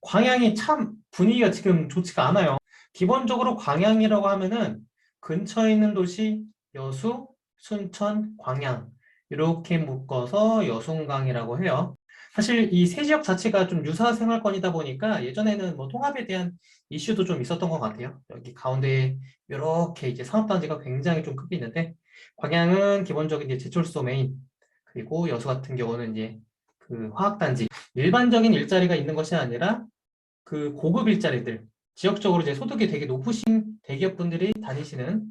광양이 참 분위기가 지금 좋지가 않아요. 기본적으로 광양이라고 하면은 근처에 있는 도시 여수, 순천, 광양 이렇게 묶어서 여순강이라고 해요. 사실 이 세 지역 자체가 좀 유사 생활권이다 보니까 예전에는 뭐 통합에 대한 이슈도 좀 있었던 것 같아요. 여기 가운데 이렇게 이제 산업단지가 굉장히 좀 크게 있는데 광양은 기본적인 이제 제철소 메인 그리고 여수 같은 경우는 이제 그 화학단지 일반적인 일자리가 있는 것이 아니라 그 고급 일자리들 지역적으로 이제 소득이 되게 높으신 대기업분들이 다니시는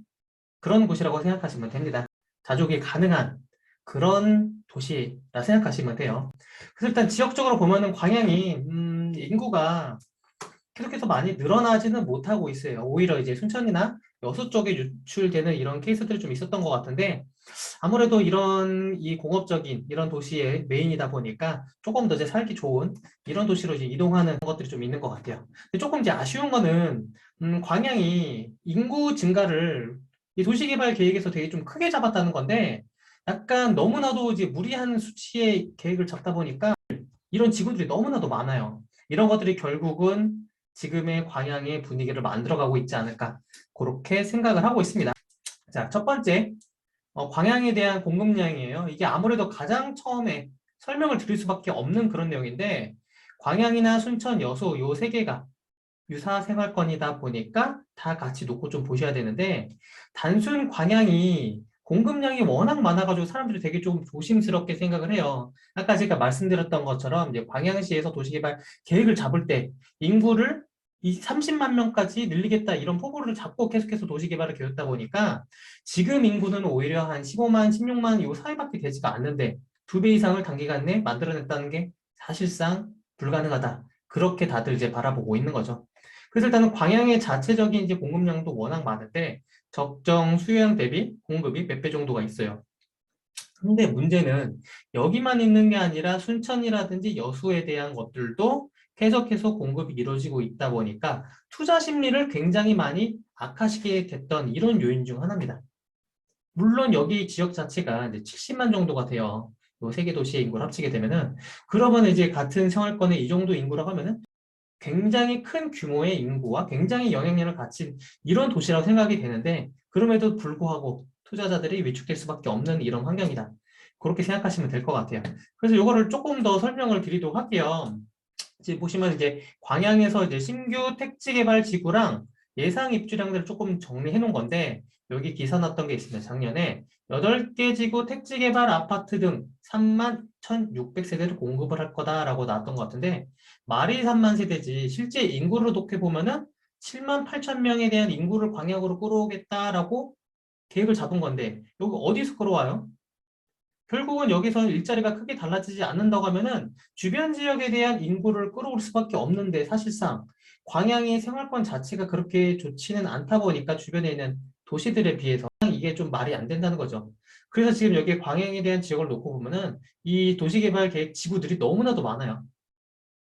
그런 곳이라고 생각하시면 됩니다. 자족이 가능한 그런 도시라 생각하시면 돼요. 그래서 일단 지역적으로 보면은 광양이 인구가 계속해서 많이 늘어나지는 못하고 있어요. 오히려 이제 순천이나 여수 쪽에 유출되는 이런 케이스들이 좀 있었던 것 같은데 아무래도 이런 이 공업적인 이런 도시의 메인이다 보니까 조금 더 이제 살기 좋은 이런 도시로 이제 이동하는 것들이 좀 있는 것 같아요. 근데 조금 이제 아쉬운 거는 광양이 인구 증가를 이 도시개발 계획에서 되게 좀 크게 잡았다는 건데 약간 너무나도 이제 무리한 수치의 계획을 잡다 보니까 이런 지구들이 너무나도 많아요. 이런 것들이 결국은 지금의 광양의 분위기를 만들어가고 있지 않을까 그렇게 생각을 하고 있습니다. 자, 첫 번째 광양에 대한 공급량이에요. 이게 아무래도 가장 처음에 설명을 드릴 수밖에 없는 그런 내용인데 광양이나 순천, 여수 요 세 개가 유사 생활권이다 보니까 다 같이 놓고 좀 보셔야 되는데 단순 광양이 공급량이 워낙 많아가지고 사람들이 되게 좀 조심스럽게 생각을 해요. 아까 제가 말씀드렸던 것처럼 이제 광양시에서 도시개발 계획을 잡을 때 인구를 이 30만 명까지 늘리겠다 이런 포부를 잡고 계속해서 도시개발을 계획했다 보니까 지금 인구는 오히려 한 15만, 16만 요 사이밖에 되지가 않는데 2배 이상을 단기간 내에 만들어냈다는 게 사실상 불가능하다. 그렇게 다들 이제 바라보고 있는 거죠. 그래서 일단은 광양의 자체적인 이제 공급량도 워낙 많은데 적정 수요량 대비 공급이 몇 배 정도가 있어요. 근데 문제는 여기만 있는 게 아니라 순천이라든지 여수에 대한 것들도 계속해서 공급이 이루어지고 있다 보니까 투자 심리를 굉장히 많이 악화시키게 됐던 이런 요인 중 하나입니다. 물론 여기 지역 자체가 이제 70만 정도가 돼요. 요 세 개 도시의 인구를 합치게 되면은 그러면 이제 같은 생활권의 이 정도 인구라고 하면은 굉장히 큰 규모의 인구와 굉장히 영향력을 갖춘 이런 도시라고 생각이 되는데 그럼에도 불구하고 투자자들이 위축될 수밖에 없는 이런 환경이다. 그렇게 생각하시면 될 것 같아요. 그래서 이거를 조금 더 설명을 드리도록 할게요. 이제 보시면 이제 광양에서 이제 신규 택지 개발 지구랑 예상 입주량들을 조금 정리해 놓은 건데 여기 기사 났던 게 있습니다. 작년에 8개 지구 택지 개발 아파트 등 3만 1,600세대를 공급을 할 거다라고 나왔던 것 같은데 말이 3만 세대지 실제 인구를 놓게 보면은 7만 8천 명에 대한 인구를 광양으로 끌어오겠다라고 계획을 잡은 건데 여기 어디서 끌어와요? 결국은 여기서 일자리가 크게 달라지지 않는다고 하면은 주변 지역에 대한 인구를 끌어올 수밖에 없는데 사실상 광양의 생활권 자체가 그렇게 좋지는 않다 보니까 주변에 있는 도시들에 비해서 이게 좀 말이 안 된다는 거죠. 그래서 지금 여기 광양에 대한 지역을 놓고 보면은 이 도시개발 계획 지구들이 너무나도 많아요.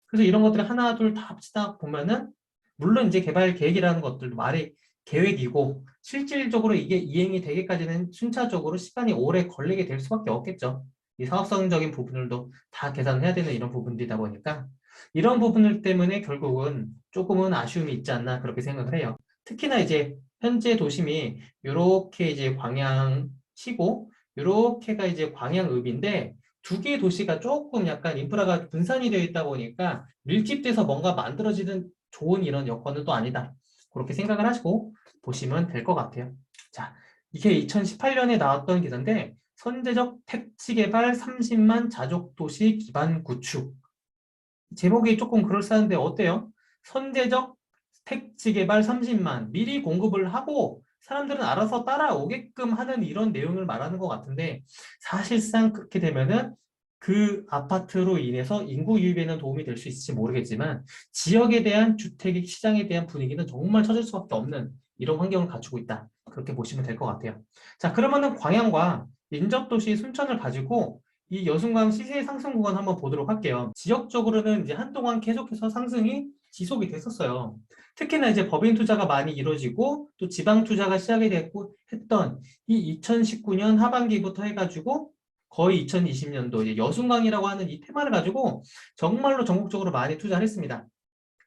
그래서 이런 것들을 하나, 둘 다 합치다 보면은 물론 이제 개발 계획이라는 것들도 말이 계획이고 실질적으로 이게 이행이 되기까지는 순차적으로 시간이 오래 걸리게 될 수밖에 없겠죠. 이 사업성적인 부분들도 다 계산해야 되는 이런 부분들이다 보니까 이런 부분들 때문에 결국은 조금은 아쉬움이 있지 않나 그렇게 생각을 해요. 특히나 이제 현재 도심이 이렇게 이제 광양시고 이렇게가 이제 광양읍인데 두 개의 도시가 조금 약간 인프라가 분산이 되어 있다 보니까 밀집돼서 뭔가 만들어지는 좋은 이런 여건은 또 아니다. 그렇게 생각을 하시고 보시면 될 것 같아요. 자, 이게 2018년에 나왔던 기사인데 선제적 택지 개발 30만 자족 도시 기반 구축. 제목이 조금 그럴싸한데 어때요? 선제적 택지 개발 30만 미리 공급을 하고 사람들은 알아서 따라오게끔 하는 이런 내용을 말하는 것 같은데 사실상 그렇게 되면은 그 아파트로 인해서 인구 유입에는 도움이 될 수 있을지 모르겠지만 지역에 대한 주택 시장에 대한 분위기는 정말 처질 수밖에 없는 이런 환경을 갖추고 있다. 그렇게 보시면 될 것 같아요. 자, 그러면은 광양과 인접도시 순천을 가지고 이 여순강 시세 상승 구간 한번 보도록 할게요. 지역적으로는 이제 한동안 계속해서 상승이 지속이 됐었어요. 특히나 이제 법인 투자가 많이 이루어지고 또 지방 투자가 시작이 됐고 했던 이 2019년 하반기부터 해가지고 거의 2020년도 이제 여순강이라고 하는 이 테마를 가지고 정말로 전국적으로 많이 투자를 했습니다.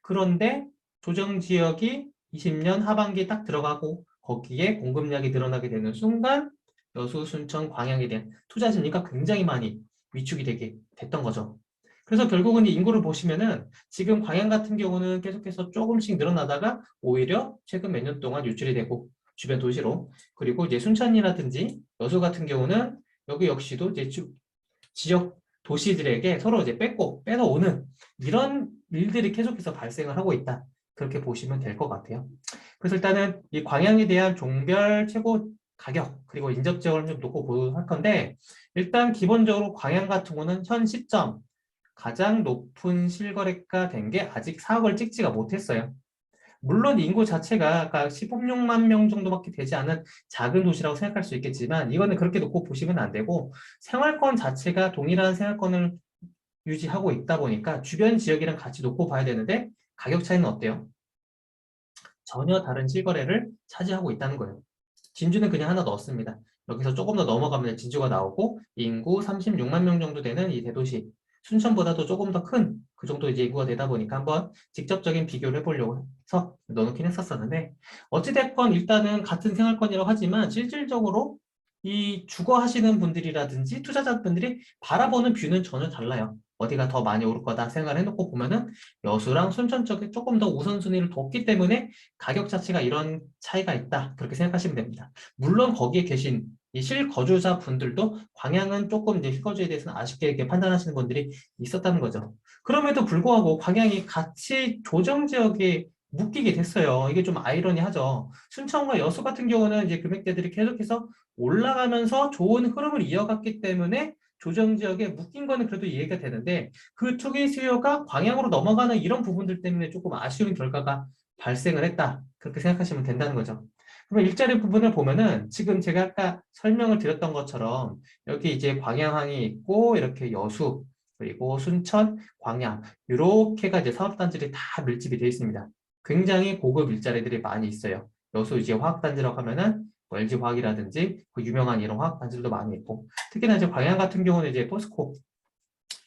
그런데 조정지역이 20년 하반기에 딱 들어가고 거기에 공급량이 늘어나게 되는 순간 여수, 순천, 광양에 대한 투자 심리가 굉장히 많이 위축이 되게 됐던 거죠. 그래서 결국은 이 인구를 보시면은 지금 광양 같은 경우는 계속해서 조금씩 늘어나다가 오히려 최근 몇 년 동안 유출이 되고 주변 도시로, 그리고 이제 순천이라든지 여수 같은 경우는 여기 역시도 이제 지역 도시들에게 서로 이제 뺏고 빼놓는 이런 일들이 계속해서 발생을 하고 있다. 그렇게 보시면 될 것 같아요. 그래서 일단은 이 광양에 대한 종별 최고 가격 그리고 인접 지역을 좀 놓고 보도록 할 건데, 일단 기본적으로 광양 같은 경우는 현 시점 가장 높은 실거래가 된 게 아직 4억을 찍지가 못했어요. 물론 인구 자체가 아까 16만 명 정도밖에 되지 않은 작은 도시라고 생각할 수 있겠지만 이거는 그렇게 놓고 보시면 안 되고, 생활권 자체가 동일한 생활권을 유지하고 있다 보니까 주변 지역이랑 같이 놓고 봐야 되는데, 가격 차이는 어때요? 전혀 다른 실거래를 차지하고 있다는 거예요. 진주는 그냥 하나 넣었습니다. 여기서 조금 더 넘어가면 진주가 나오고, 인구 36만 명 정도 되는 이 대도시 순천보다도 조금 더 큰 그 정도 이제 인구가 되다 보니까 한번 직접적인 비교를 해보려고 해서 넣어놓긴 했었었는데, 어찌됐건 일단은 같은 생활권이라고 하지만 실질적으로 이 주거 하시는 분들이라든지 투자자분들이 바라보는 뷰는 전혀 달라요. 어디가 더 많이 오를 거다 생각을 해놓고 보면은 여수랑 순천 쪽에 조금 더 우선순위를 뒀기 때문에 가격 자체가 이런 차이가 있다, 그렇게 생각하시면 됩니다. 물론 거기에 계신 이 실거주자 분들도 광양은 조금 이제 실거주에 대해서는 아쉽게 이렇게 판단하시는 분들이 있었다는 거죠. 그럼에도 불구하고 광양이 같이 조정지역에 묶이게 됐어요. 이게 좀 아이러니하죠. 순천과 여수 같은 경우는 이제 금액대들이 계속해서 올라가면서 좋은 흐름을 이어갔기 때문에 조정지역에 묶인 거는 그래도 이해가 되는데, 그 투기 수요가 광양으로 넘어가는 이런 부분들 때문에 조금 아쉬운 결과가 발생을 했다, 그렇게 생각하시면 된다는 거죠. 그럼 일자리 부분을 보면은 지금 제가 아까 설명을 드렸던 것처럼 여기 이제 광양항이 있고 이렇게 여수 그리고 순천, 광양 이렇게가 이제 사업단지들이 다 밀집이 되어 있습니다. 굉장히 고급 일자리들이 많이 있어요. 여수 이제 화학단지라고 하면은 뭐 LG화학이라든지 그 유명한 이런 화학단지들도 많이 있고, 특히나 이제 광양 같은 경우는 이제 포스코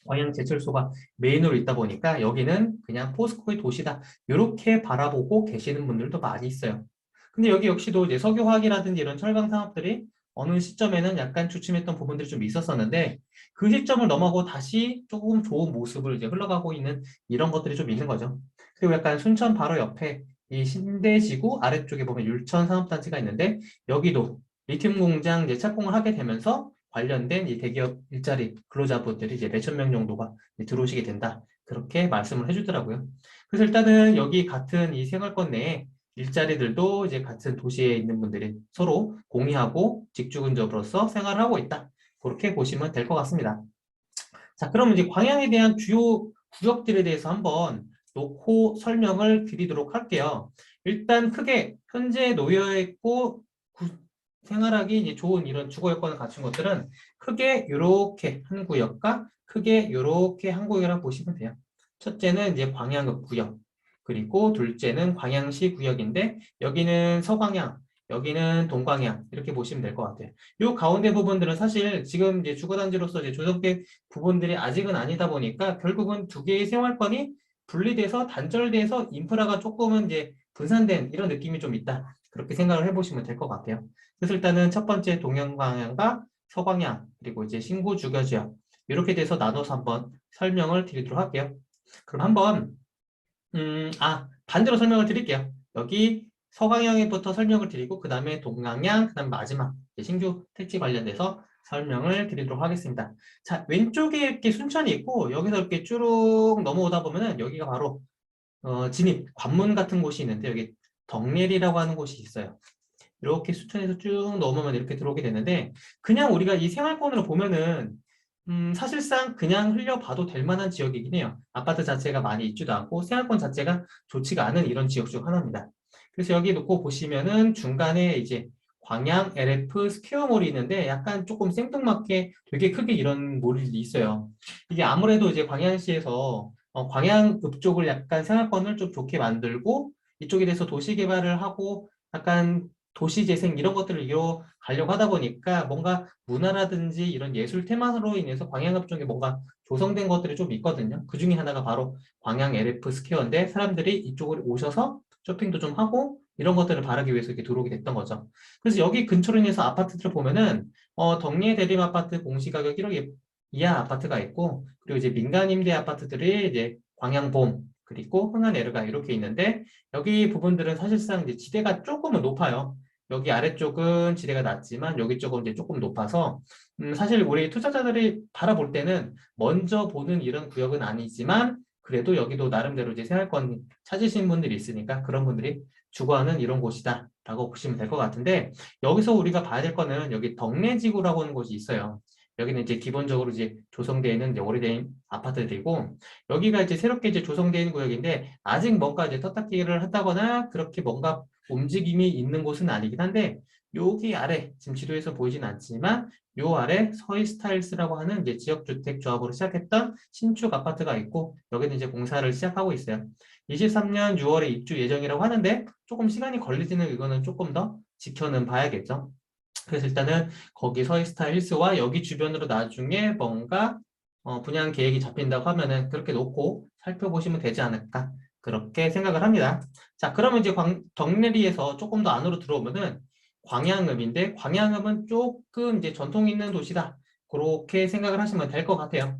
광양 제철소가 메인으로 있다 보니까 여기는 그냥 포스코의 도시다, 이렇게 바라보고 계시는 분들도 많이 있어요. 근데 여기 역시도 이제 석유화학이라든지 이런 철강 산업들이 어느 시점에는 약간 주춤했던 부분들이 좀 있었었는데, 그 시점을 넘어가고 다시 조금 좋은 모습을 이제 흘러가고 있는 이런 것들이 좀 있는 거죠. 그리고 약간 순천 바로 옆에 이 신대지구 아래쪽에 보면 율천 산업단지가 있는데, 여기도 리튬 공장 이제 착공을 하게 되면서 관련된 이 대기업 일자리 근로자분들이 이제 몇천 명 정도가 들어오시게 된다, 그렇게 말씀을 해주더라고요. 그래서 일단은 여기 같은 이 생활권 내에 일자리들도 이제 같은 도시에 있는 분들이 서로 공유하고 직주근접으로서 생활을 하고 있다, 그렇게 보시면 될 것 같습니다. 자, 그럼 이제 광양에 대한 주요 구역들에 대해서 한번 놓고 설명을 드리도록 할게요. 일단 크게 현재 놓여 있고 생활하기 이제 좋은 이런 주거 여건을 갖춘 것들은 크게 이렇게 한 구역과 크게 이렇게 한 구역이라고 보시면 돼요. 첫째는 이제 광양읍 구역, 그리고 둘째는 광양시 구역인데 여기는 서광양, 여기는 동광양, 이렇게 보시면 될 것 같아요. 이 가운데 부분들은 사실 지금 이제 주거단지로서 이제 조정된 부분들이 아직은 아니다 보니까 결국은 두 개의 생활권이 분리돼서 단절돼서 인프라가 조금은 이제 분산된 이런 느낌이 좀 있다, 그렇게 생각을 해보시면 될 것 같아요. 그래서 일단은 첫 번째 동양광양과 서광양 그리고 이제 신구 주거지역 이렇게 돼서 나눠서 한번 설명을 드리도록 할게요. 그럼 한번 반대로 설명을 드릴게요. 여기 서광양에부터 설명을 드리고 그 다음에 동광양, 그 다음 마지막 신규 택지 관련돼서 설명을 드리도록 하겠습니다. 자, 왼쪽에 이렇게 순천이 있고 여기서 이렇게 쭉 넘어오다 보면은 여기가 바로 진입 관문 같은 곳이 있는데, 여기 덕례리라고 하는 곳이 있어요. 이렇게 수천에서 쭉 넘으면 이렇게 들어오게 되는데, 그냥 우리가 이 생활권으로 보면은 사실상 그냥 흘려봐도 될 만한 지역이긴 해요. 아파트 자체가 많이 있지도 않고 생활권 자체가 좋지가 않은 이런 지역 중 하나입니다. 그래서 여기 놓고 보시면은 중간에 이제 광양 LF 스퀘어몰이 있는데 약간 조금 생뚱맞게 되게 크게 이런 몰이 있어요. 이게 아무래도 이제 광양시에서 광양읍 쪽을 약간 생활권을 좀 좋게 만들고 이쪽에 대해서 도시 개발을 하고 약간 도시재생 이런 것들을 이어가려고 하다 보니까 뭔가 문화라든지 이런 예술 테마로 인해서 광양읍 쪽에 뭔가 조성된 것들이 좀 있거든요. 그 중에 하나가 바로 광양 LF 스퀘어인데 사람들이 이쪽으로 오셔서 쇼핑도 좀 하고 이런 것들을 바라기 위해서 이렇게 들어오게 됐던 거죠. 그래서 여기 근처로 인해서 아파트들을 보면은 덕리의 대림 아파트 공시가격 1억 이하 아파트가 있고 그리고 이제 민간 임대 아파트들이 이제 광양봄 그리고 흥한에르가 이렇게 있는데 여기 부분들은 사실상 이제 지대가 조금은 높아요. 여기 아래쪽은 지대가 낮지만 여기 쪽은 이제 조금 높아서 사실 우리 투자자들이 바라볼 때는 먼저 보는 이런 구역은 아니지만 그래도 여기도 나름대로 이제 생활권 찾으신 분들이 있으니까 그런 분들이 주거하는 이런 곳이다 라고 보시면 될 것 같은데 여기서 우리가 봐야 될 거는 여기 덕내지구라고 하는 곳이 있어요. 여기는 이제 기본적으로 이제 조성되어 있는 이제 오래된 아파트들이고 여기가 이제 새롭게 이제 조성되어 있는 구역인데 아직 뭔가 이제 텃밭기를 한다거나 그렇게 뭔가 움직임이 있는 곳은 아니긴 한데 여기 아래 지금 지도에서 보이진 않지만 요 아래 서희스타일스라고 하는 이제 지역주택 조합으로 시작했던 신축 아파트가 있고 여기는 이제 공사를 시작하고 있어요. 23년 6월에 입주 예정이라고 하는데 조금 시간이 걸리지는 이거는 조금 더 지켜는 봐야겠죠. 그래서 일단은 거기 서희스타일스와 여기 주변으로 나중에 뭔가 분양 계획이 잡힌다고 하면은 그렇게 놓고 살펴보시면 되지 않을까 그렇게 생각을 합니다. 자, 그러면 이제 덕내리에서 조금 더 안으로 들어오면은 광양읍인데 광양읍은 조금 이제 전통 있는 도시다. 그렇게 생각을 하시면 될 것 같아요.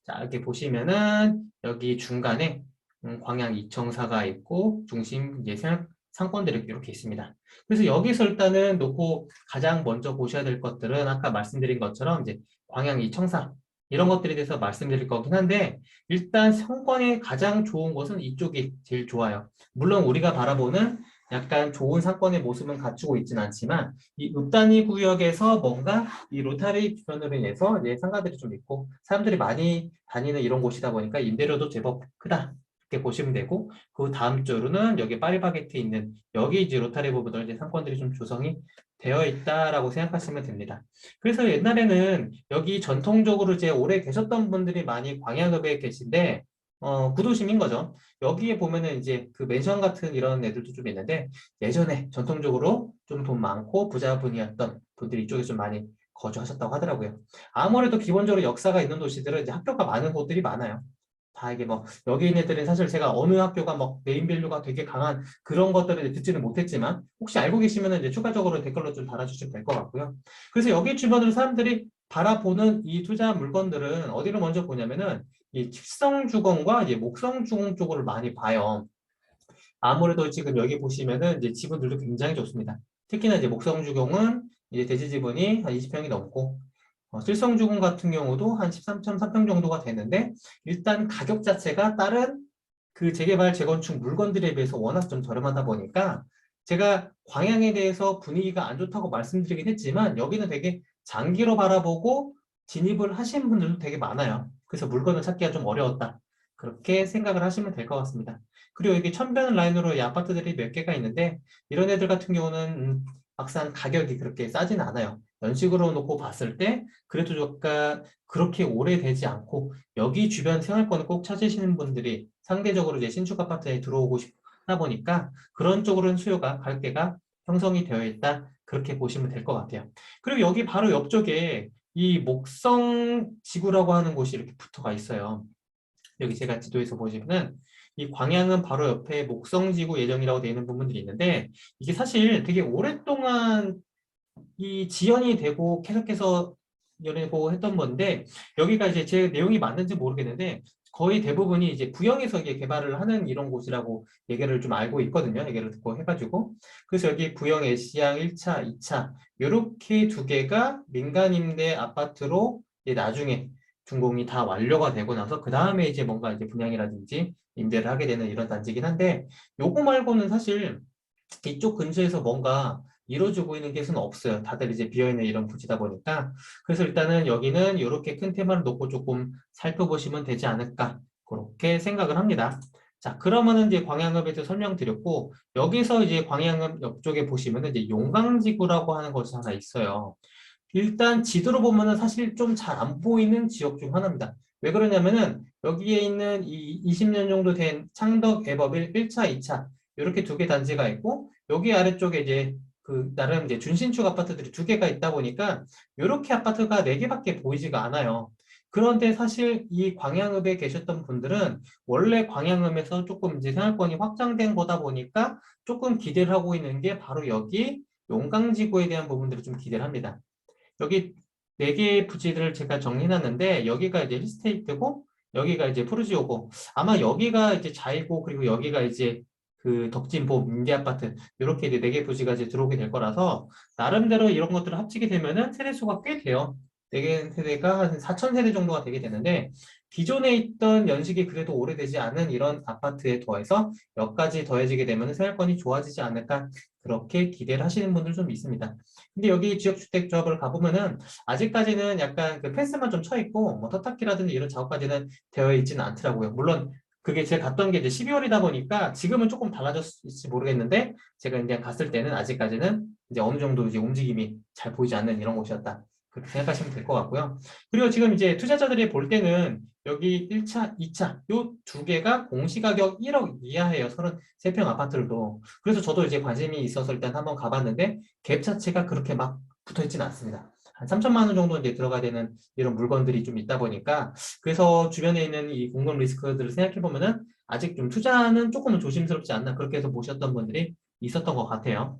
자, 이렇게 보시면은 여기 중간에 광양 이청사가 있고 중심 이제 상권들이 이렇게 있습니다. 그래서 여기서 일단은 놓고 가장 먼저 보셔야 될 것들은 아까 말씀드린 것처럼 이제 광양 이청사 이런 것들에 대해서 말씀드릴 거긴 한데 일단 상권이 가장 좋은 곳은 이쪽이 제일 좋아요. 물론 우리가 바라보는 약간 좋은 상권의 모습은 갖추고 있지는 않지만 이 읍단위 구역에서 뭔가 이 로타리 주변으로 인해서 이제 상가들이 좀 있고 사람들이 많이 다니는 이런 곳이다 보니까 임대료도 제법 크다. 이렇게 보시면 되고 그 다음 주로는 여기 파리바게트에 있는 여기 이제 로타리 부분들 이제 상권들이 좀 조성이 되어 있다라고 생각하시면 됩니다. 그래서 옛날에는 여기 전통적으로 이제 오래 계셨던 분들이 많이 광양읍에 계신데 구도심인 거죠. 여기에 보면은 이제 그 맨션 같은 이런 애들도 좀 있는데 예전에 전통적으로 좀 돈 많고 부자분이었던 분들이 이쪽에 좀 많이 거주하셨다고 하더라고요. 아무래도 기본적으로 역사가 있는 도시들은 이제 학교가 많은 곳들이 많아요. 다 이게 뭐 여기 있는 애들은 사실 제가 어느 학교가 뭐 네임밸류가 되게 강한 그런 것들을 듣지는 못했지만 혹시 알고 계시면 이제 추가적으로 댓글로 좀 달아주시면 될 것 같고요. 그래서 여기 주변으로 사람들이 바라보는 이 투자 물건들은 어디로 먼저 보냐면은 이 칠성주공과 이제 목성주공 쪽으로 많이 봐요. 아무래도 지금 여기 보시면은 이제 지분들도 굉장히 좋습니다. 특히나 이제 목성주공은 이제 대지 지분이 한 20평이 넘고 sil성주공 같은 경우도 한 13.3평 정도가 되는데 일단 가격 자체가 다른 그 재개발 재건축 물건들에 비해서 워낙 좀 저렴하다 보니까 제가 광양에 대해서 분위기가 안 좋다고 말씀드리긴 했지만 여기는 되게 장기로 바라보고 진입을 하신 분들도 되게 많아요. 그래서 물건을 찾기가 좀 어려웠다. 그렇게 생각을 하시면 될 것 같습니다. 그리고 여기 천변 라인으로 이 아파트들이 몇 개가 있는데 이런 애들 같은 경우는 막상 가격이 그렇게 싸진 않아요. 연식으로 놓고 봤을 때 그래도 저가 그렇게 오래되지 않고 여기 주변 생활권을 꼭 찾으시는 분들이 상대적으로 이제 신축 아파트에 들어오고 싶다 보니까 그런 쪽으로는 수요가 가격대가 형성이 되어 있다. 그렇게 보시면 될 것 같아요. 그리고 여기 바로 옆쪽에 이 목성 지구라고 하는 곳이 이렇게 붙어가 있어요. 여기 제가 지도에서 보시면은 이 광양은 바로 옆에 목성지구 예정이라고 되어 있는 부분들이 있는데 이게 사실 되게 오랫동안 이 지연이 되고 계속해서 연애고 했던 건데 여기가 이제 제 내용이 맞는지 모르겠는데 거의 대부분이 이제 구형에서 이게 개발을 하는 이런 곳이라고 얘기를 좀 알고 있거든요. 얘기를 듣고 해가지고 그래서 여기 구형 애시양 1차, 2차 이렇게 두 개가 민간 임대 아파트로 이제 나중에 준공이 다 완료가 되고 나서 그 다음에 이제 뭔가 이제 분양이라든지 임대를 하게 되는 이런 단지긴 한데 요거 말고는 사실 이쪽 근처에서 뭔가 이루어지고 있는 것은 없어요. 다들 이제 비어있는 이런 부지다 보니까. 그래서 일단은 여기는 이렇게 큰 테마를 놓고 조금 살펴보시면 되지 않을까. 그렇게 생각을 합니다. 자, 그러면은 이제 광양읍에 대해서 설명드렸고, 여기서 이제 광양읍 옆쪽에 보시면은 이제 용강지구라고 하는 것이 하나 있어요. 일단 지도로 보면은 사실 좀 잘 안 보이는 지역 중 하나입니다. 왜 그러냐면은 여기에 있는 이 20년 정도 된 창덕 에버빌 1차, 2차 이렇게 두 개 단지가 있고 여기 아래쪽에 이제 나름 이제 준신축 아파트들이 두 개가 있다 보니까 이렇게 아파트가 네 개밖에 보이지가 않아요. 그런데 사실 이 광양읍에 계셨던 분들은 원래 광양읍에서 조금 이제 생활권이 확장된 거다 보니까 조금 기대를 하고 있는 게 바로 여기 용강지구에 대한 부분들을 좀 기대를 합니다. 여기 네 개의 부지들을 제가 정리해놨는데 여기가 이제 힐스테이트고 여기가 이제 푸르지오고 아마 여기가 이제 자이고 그리고 여기가 이제 그 덕진보 임대아파트 이렇게 이제 네 개 부지가 이제 들어오게 될 거라서 나름대로 이런 것들을 합치게 되면은 세대수가 꽤 돼요. 네 개 세대가 한 4천 세대 정도가 되게 되는데 기존에 있던 연식이 그래도 오래되지 않은 이런 아파트에 더해서 몇 가지 더해지게 되면 생활권이 좋아지지 않을까 그렇게 기대를 하시는 분들 좀 있습니다. 근데 여기 지역주택 조합을 가보면은 아직까지는 약간 그 펜스만 좀 쳐 있고 뭐 터탁기라든지 이런 작업까지는 되어 있지는 않더라고요. 물론 그게 제가 갔던 게 이제 12월이다 보니까 지금은 조금 달라졌을지 모르겠는데 제가 이제 갔을 때는 아직까지는 이제 어느 정도 이제 움직임이 잘 보이지 않는 이런 곳이었다. 그렇게 생각하시면 될 것 같고요. 그리고 지금 이제 투자자들이 볼 때는 여기 1차, 2차 요 두 개가 공시가격 1억 이하예요. 33평 아파트들도. 그래서 저도 이제 관심이 있어서 일단 한번 가봤는데 갭 자체가 그렇게 막 붙어 있지는 않습니다. 한 3천만 원 정도 이제 들어가야 되는 이런 물건들이 좀 있다 보니까 그래서 주변에 있는 이 공급 리스크들을 생각해 보면은 아직 좀 투자는 조금은 조심스럽지 않나 그렇게 해서 보셨던 분들이 있었던 것 같아요.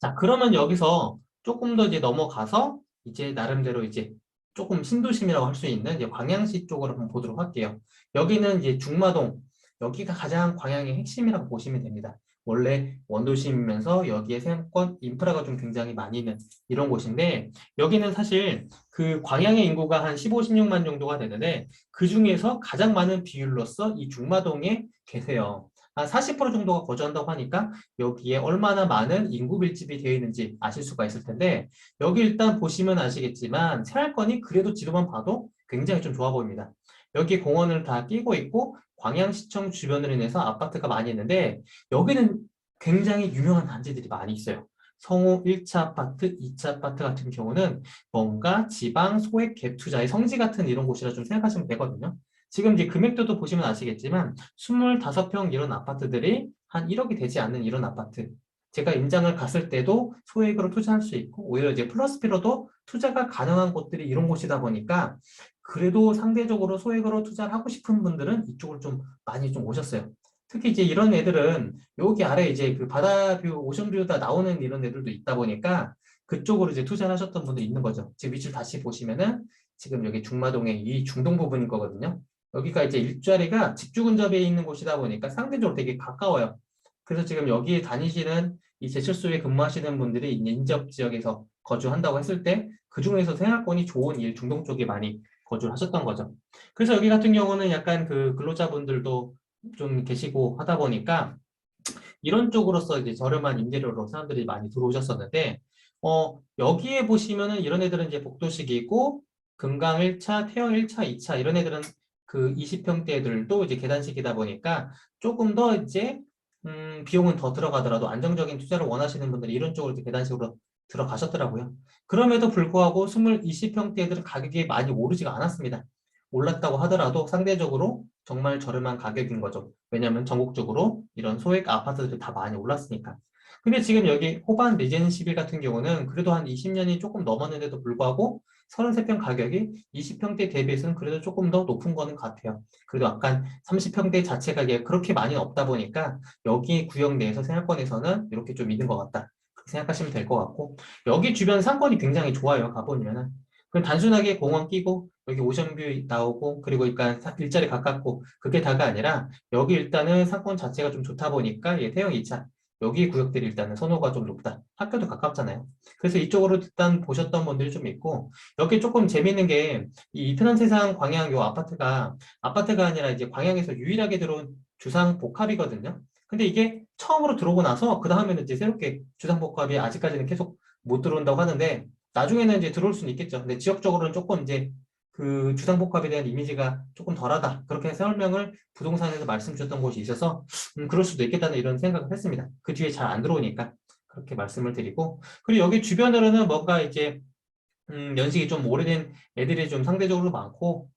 자, 그러면 여기서 조금 더 이제 넘어가서 이제 나름대로 이제 조금 신도심이라고 할 수 있는 이제 광양시 쪽으로 한번 보도록 할게요. 여기는 이제 중마동, 여기가 가장 광양의 핵심이라고 보시면 됩니다. 원래 원도심이면서 여기에 생활권 인프라가 좀 굉장히 많이 있는 이런 곳인데 여기는 사실 그 광양의 인구가 한 15, 16만 정도가 되는데 그 중에서 가장 많은 비율로서 이 중마동에 계세요. 한 40% 정도가 거주한다고 하니까 여기에 얼마나 많은 인구 밀집이 되어 있는지 아실 수가 있을 텐데 여기 일단 보시면 아시겠지만 생활권이 그래도 지도만 봐도 굉장히 좀 좋아 보입니다. 여기 공원을 다 끼고 있고 광양시청 주변으로 인해서 아파트가 많이 있는데 여기는 굉장히 유명한 단지들이 많이 있어요. 성우 1차 아파트, 2차 아파트 같은 경우는 뭔가 지방 소액 갭 투자의 성지 같은 이런 곳이라 좀 생각하시면 되거든요. 지금 이제 금액도도 보시면 아시겠지만 25평 이런 아파트들이 한 1억이 되지 않는 이런 아파트. 제가 임장을 갔을 때도 소액으로 투자할 수 있고 오히려 이제 플러스피로도 투자가 가능한 곳들이 이런 곳이다 보니까 그래도 상대적으로 소액으로 투자를 하고 싶은 분들은 이쪽으로 좀 많이 좀 오셨어요. 특히 이제 이런 애들은 여기 아래 이제 그 바다뷰, 오션뷰 다 나오는 이런 애들도 있다 보니까 그쪽으로 이제 투자를 하셨던 분들이 있는 거죠. 지금 위치를 다시 보시면은 지금 여기 중마동의 이 중동 부분인 거거든요. 여기가 이제 일자리가 집주 근접에 있는 곳이다 보니까 상대적으로 되게 가까워요. 그래서 지금 여기에 다니시는 이 제철소에 근무하시는 분들이 인접 지역에서 거주한다고 했을 때 그중에서 생활권이 좋은 이 중동 쪽에 많이 거주를 하셨던 거죠. 그래서 여기 같은 경우는 약간 그 근로자분들도 좀 계시고 하다 보니까 이런 쪽으로서 이제 저렴한 임대료로 사람들이 많이 들어오셨었는데 여기에 보시면은 이런 애들은 이제 복도식이고 금강 1차, 태영 1차, 2차 이런 애들은 그 20평대들도 이제 계단식이다 보니까 조금 더 이제 비용은 더 들어가더라도 안정적인 투자를 원하시는 분들이 이런 쪽으로 이제 계단식으로 들어가셨더라고요. 그럼에도 불구하고 20평대들은 가격이 많이 오르지가 않았습니다. 올랐다고 하더라도 상대적으로 정말 저렴한 가격인 거죠. 왜냐하면 전국적으로 이런 소액 아파트들이 다 많이 올랐으니까. 근데 지금 여기 호반 리젠시빌 같은 경우는 그래도 한 20년이 조금 넘었는데도 불구하고 33평 가격이 20평대 대비해서는 그래도 조금 더 높은 거는 같아요. 그래도 약간 30평대 자체 가격이 그렇게 많이 없다 보니까 여기 구역 내에서 생활권에서는 이렇게 좀 있는 것 같다. 그렇게 생각하시면 될 것 같고 여기 주변 상권이 굉장히 좋아요. 가보면은. 그럼 단순하게 공원 끼고 여기 오션뷰 나오고 그리고 그러니까 일자리 가깝고 그게 다가 아니라 여기 일단은 상권 자체가 좀 좋다 보니까 태형 2차 여기 구역들이 일단은 선호가 좀 높다. 학교도 가깝잖아요. 그래서 이쪽으로 일단 보셨던 분들이 좀 있고 여기 조금 재밌는 게 이 이편한 세상 광양 요 아파트가 아니라 이제 광양에서 유일하게 들어온 주상복합이거든요. 근데 이게 처음으로 들어오고 나서 그 다음에는 이제 새롭게 주상복합이 아직까지는 계속 못 들어온다고 하는데 나중에는 이제 들어올 수는 있겠죠. 근데 지역적으로는 조금 이제 그 주상복합에 대한 이미지가 조금 덜하다. 그렇게 설명을 부동산에서 말씀 주셨던 곳이 있어서 그럴 수도 있겠다는 이런 생각을 했습니다. 그 뒤에 잘 안 들어오니까 그렇게 말씀을 드리고 그리고 여기 주변으로는 뭔가 이제 연식이 좀 오래된 애들이 좀 상대적으로 많고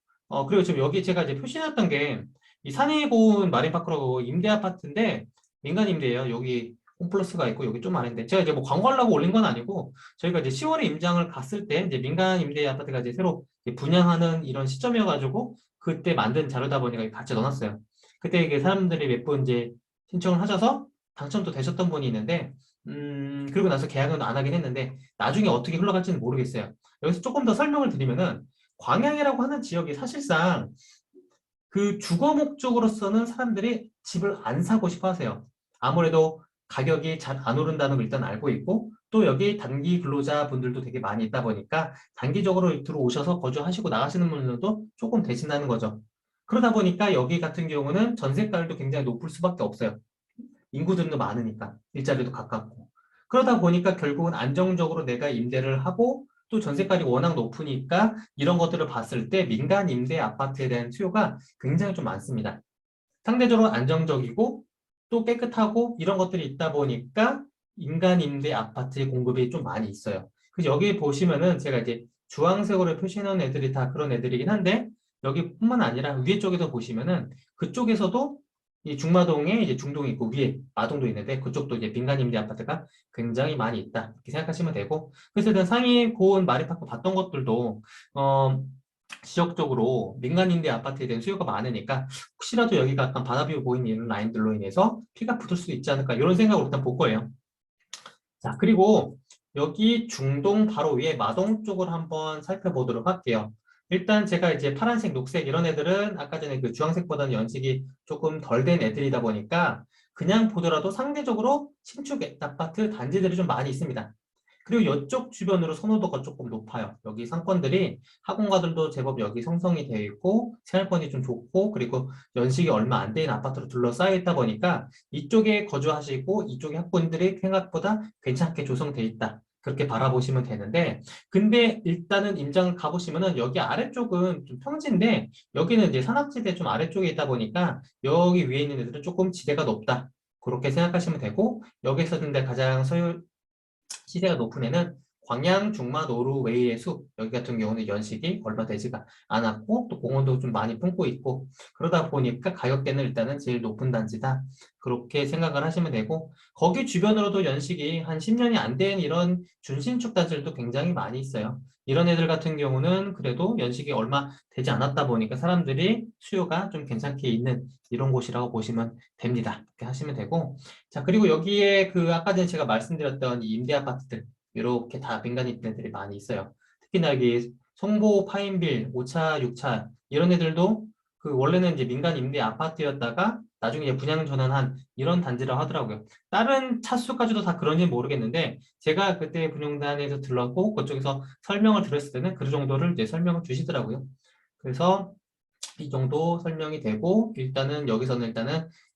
그리고 지금 여기 제가 이제 표시해놨던 게 이 산이 고운 마린파크라고 임대 아파트인데 민간 임대예요. 여기 홈플러스가 있고 여기 좀 아래인데 제가 이제 뭐 광고하려고 올린 건 아니고 저희가 이제 10월에 임장을 갔을 때 이제 민간 임대 아파트가 이제 새로 이제 분양하는 이런 시점이어가지고 그때 만든 자료다 보니까 같이 넣어놨어요. 그때 이게 사람들이 몇 분 이제 신청을 하셔서 당첨도 되셨던 분이 있는데 그리고 나서 계약은 안 하긴 했는데 나중에 어떻게 흘러갈지는 모르겠어요. 여기서 조금 더 설명을 드리면은 광양이라고 하는 지역이 사실상 그 주거 목적으로서는 사람들이 집을 안 사고 싶어 하세요. 아무래도 가격이 잘 안 오른다는 걸 일단 알고 있고 또 여기 단기 근로자 분들도 되게 많이 있다 보니까 단기적으로 들어오셔서 거주하시고 나가시는 분들도 조금 되신다는 거죠. 그러다 보니까 여기 같은 경우는 전세가율도 굉장히 높을 수밖에 없어요. 인구들도 많으니까 일자리도 가깝고 그러다 보니까 결국은 안정적으로 내가 임대를 하고 또 전세가율이 워낙 높으니까 이런 것들을 봤을 때 민간 임대 아파트에 대한 수요가 굉장히 좀 많습니다. 상대적으로 안정적이고 또 깨끗하고 이런 것들이 있다 보니까 민간 임대 아파트의 공급이 좀 많이 있어요. 그래서 여기 보시면은 제가 이제 주황색으로 표시해 놓은 애들이 다 그런 애들이긴 한데 여기뿐만 아니라 위에 쪽에서 보시면은 그쪽에서도 이 중마동에 이제 중동이 있고 위에 마동도 있는데 그쪽도 이제 민간 임대 아파트가 굉장히 많이 있다 이렇게 생각하시면 되고 그래서 일단 상위 고은 마리파크 봤던 것들도 지역적으로 민간 임대 아파트에 대한 수요가 많으니까 혹시라도 여기가 약간 바다뷰 보이는 이런 라인들로 인해서 피가 붙을 수 있지 않을까 이런 생각으로 일단 볼 거예요. 자, 그리고 여기 중동 바로 위에 마동 쪽을 한번 살펴보도록 할게요. 일단 제가 이제 파란색, 녹색 이런 애들은 아까 전에 그 주황색보다는 연식이 조금 덜 된 애들이다 보니까 그냥 보더라도 상대적으로 신축 아파트 단지들이 좀 많이 있습니다. 그리고 이쪽 주변으로 선호도가 조금 높아요. 여기 상권들이 학원가들도 제법 여기 형성이 되어 있고 생활권이 좀 좋고 그리고 연식이 얼마 안 된 아파트로 둘러싸여 있다 보니까 이쪽에 거주하시고 이쪽에 학군들이 생각보다 괜찮게 조성되어 있다. 그렇게 바라보시면 되는데 근데 일단은 임장을 가보시면은 여기 아래쪽은 좀 평지인데 여기는 이제 산악지대 좀 아래쪽에 있다 보니까 여기 위에 있는 애들은 조금 지대가 높다. 그렇게 생각하시면 되고 여기서 근데 가장 시세가 높은 애는 광양, 중마, 노르웨이의 숲 여기 같은 경우는 연식이 얼마 되지가 않았고 또 공원도 좀 많이 품고 있고 그러다 보니까 가격대는 일단은 제일 높은 단지다 그렇게 생각을 하시면 되고 거기 주변으로도 연식이 한 10년이 안 된 이런 준신축 단지들도 굉장히 많이 있어요. 이런 애들 같은 경우는 그래도 연식이 얼마 되지 않았다 보니까 사람들이 수요가 좀 괜찮게 있는 이런 곳이라고 보시면 됩니다. 이렇게 하시면 되고 자, 그리고 여기에 그 아까 전에 제가 말씀드렸던 이 임대 아파트들 이렇게 다 민간 임대들이 많이 있어요. 특히나 여기 송보, 파인빌, 5차, 6차 이런 애들도 그 원래는 이제 민간 임대 아파트였다가 나중에 이제 분양 전환한 이런 단지라고 하더라고요. 다른 차수까지도 다 그런지 모르겠는데 제가 그때 분양단에서 들렀고 그쪽에서 설명을 들었을 때는 그 정도를 이제 설명을 주시더라고요. 그래서 이 정도 설명이 되고 일단은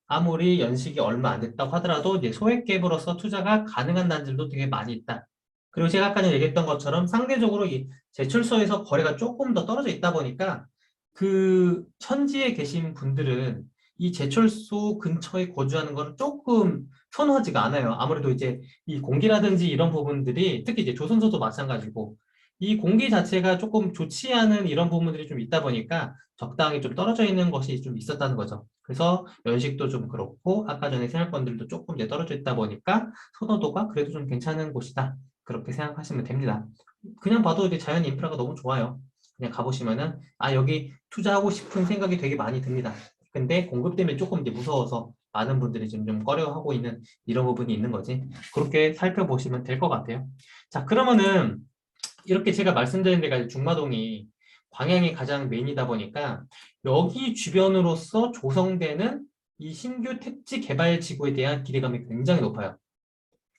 아무리 연식이 얼마 안 됐다고 하더라도 이제 소액 갭으로서 투자가 가능한 단지도 되게 많이 있다. 그리고 제가 아까 전에 얘기했던 것처럼 상대적으로 이 제철소에서 거래가 조금 더 떨어져 있다 보니까 그 현지에 계신 분들은 이 제철소 근처에 거주하는 걸 조금 선호하지가 않아요. 아무래도 이제 이 공기라든지 이런 부분들이 특히 이제 조선소도 마찬가지고 이 공기 자체가 조금 좋지 않은 이런 부분들이 좀 있다 보니까 적당히 좀 떨어져 있는 것이 좀 있었다는 거죠. 그래서 연식도 좀 그렇고 아까 전에 생활권들도 조금 이제 떨어져 있다 보니까 선호도가 그래도 좀 괜찮은 곳이다. 그렇게 생각하시면 됩니다. 그냥 봐도 이제 자연 인프라가 너무 좋아요. 그냥 가보시면은 아 여기 투자하고 싶은 생각이 되게 많이 듭니다. 근데 공급 때문에 조금 이제 무서워서 많은 분들이 좀 꺼려하고 있는 이런 부분이 있는 거지. 그렇게 살펴보시면 될 것 같아요. 자, 그러면은 이렇게 제가 말씀드린 데가 중마동이 광양이 가장 메인이다 보니까 여기 주변으로서 조성되는 이 신규 택지 개발 지구에 대한 기대감이 굉장히 높아요.